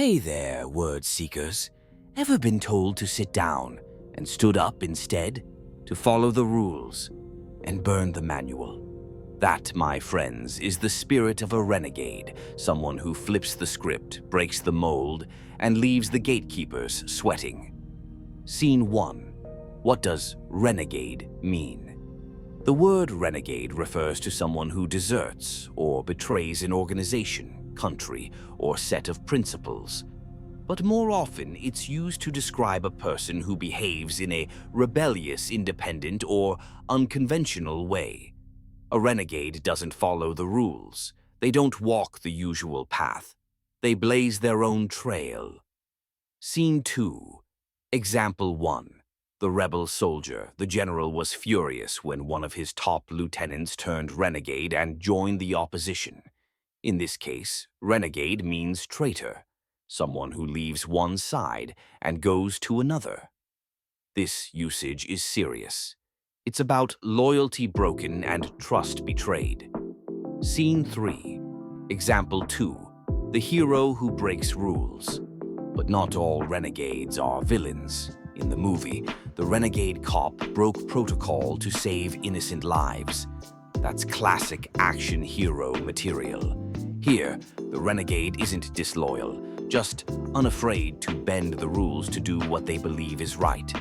Hey there, word seekers. Ever been told to sit down and stood up instead? To follow the rules and burn the manual? That, my friends, is the spirit of a renegade, someone who flips the script, breaks the mold, and leaves the gatekeepers sweating. Scene 1. What does renegade mean? The word renegade refers to someone who deserts or betrays an organization, country, or set of principles. But more often, it's used to describe a person who behaves in a rebellious, independent, or unconventional way. A renegade doesn't follow the rules. They don't walk the usual path. They blaze their own trail. Scene 2. Example 1. The rebel soldier. The general was furious when one of his top lieutenants turned renegade and joined the opposition. In this case, renegade means traitor, someone who leaves one side and goes to another. This usage is serious. It's about loyalty broken and trust betrayed. Scene 3. Example 2. The hero who breaks rules. But not all renegades are villains. In the movie, the renegade cop broke protocol to save innocent lives. That's classic action hero material. Here, the renegade isn't disloyal, just unafraid to bend the rules to do what they believe is right.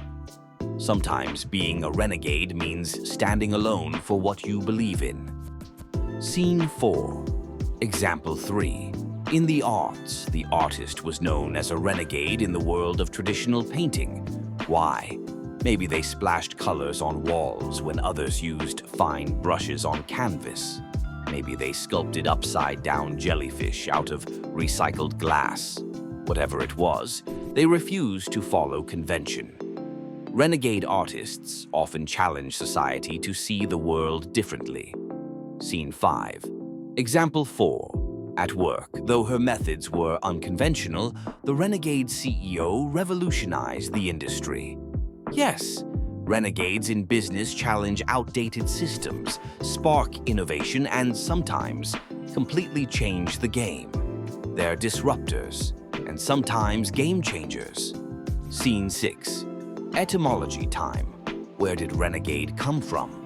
Sometimes being a renegade means standing alone for what you believe in. Scene 4. Example 3. In the arts, the artist was known as a renegade in the world of traditional painting. Why? Maybe they splashed colors on walls when others used fine brushes on canvas. Maybe they sculpted upside-down jellyfish out of recycled glass. Whatever it was, they refused to follow convention. Renegade artists often challenge society to see the world differently. Scene 5. Example 4. At work, though her methods were unconventional, the renegade CEO revolutionized the industry. Yes, renegades in business challenge outdated systems, spark innovation, and sometimes completely change the game. They're disruptors, and sometimes game changers. Scene 6. Etymology time. Where did renegade come from?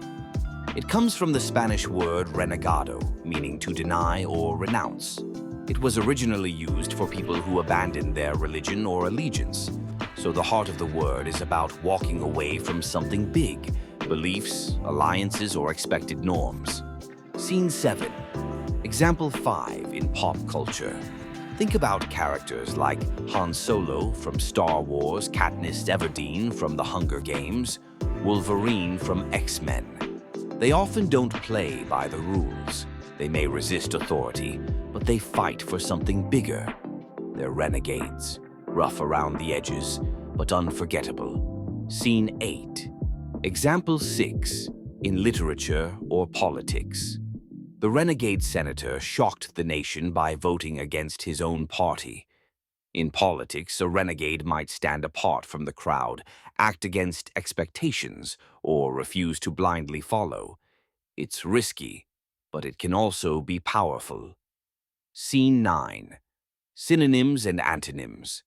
It comes from the Spanish word renegado, meaning to deny or renounce. It was originally used for people who abandoned their religion or allegiance. So the heart of the word is about walking away from something big, beliefs, alliances, or expected norms. Scene 7. Example 5 in pop culture. Think about characters like Han Solo from Star Wars, Katniss Everdeen from The Hunger Games, Wolverine from X-Men. They often don't play by the rules. They may resist authority, but they fight for something bigger. They're renegades, rough around the edges, but unforgettable. Scene 8. Example 6. In literature or politics. The renegade senator shocked the nation by voting against his own party. In politics, a renegade might stand apart from the crowd, act against expectations, or refuse to blindly follow. It's risky, but it can also be powerful. Scene 9. Synonyms and antonyms.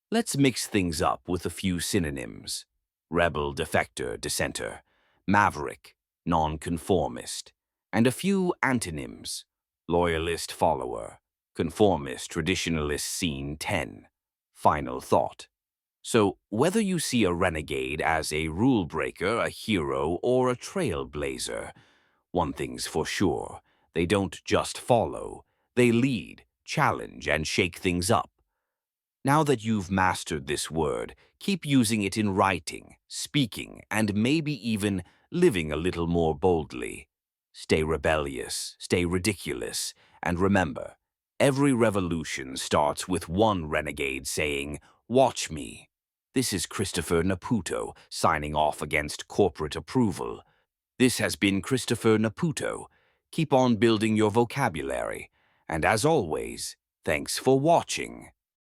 Let's mix things up with a few synonyms. Rebel, defector, dissenter. Maverick, nonconformist. And a few antonyms. Loyalist, follower. Conformist, traditionalist. Scene 10. Final thought. So, whether you see a renegade as a rule breaker, a hero, or a trailblazer, one thing's for sure, they don't just follow, they lead, challenge, and shake things up. Now that you've mastered this word, keep using it in writing, speaking, and maybe even living a little more boldly. Stay rebellious, stay ridiculous, and remember, every revolution starts with one renegade saying, "Watch me." This is Christopher Naputo signing off against corporate approval. This has been Christopher Naputo. Keep on building your vocabulary. And as always, thanks for watching.